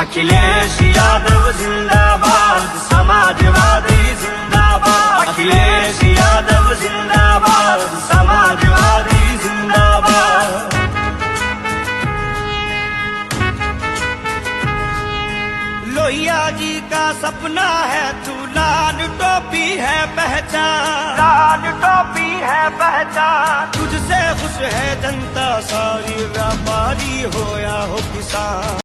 अखिलेश यादव जिंदाबाद, समाजवादी जिंदाबाद। अखिलेश यादव जिंदाबाद, समाजवादी जिंदाबाद। लोहिया जी का सपना है तू, लाल टोपी है पहचान, लाल टोपी है पहचान। तुझसे खुश है जनता सारी, व्यापारी हो या हो किसान।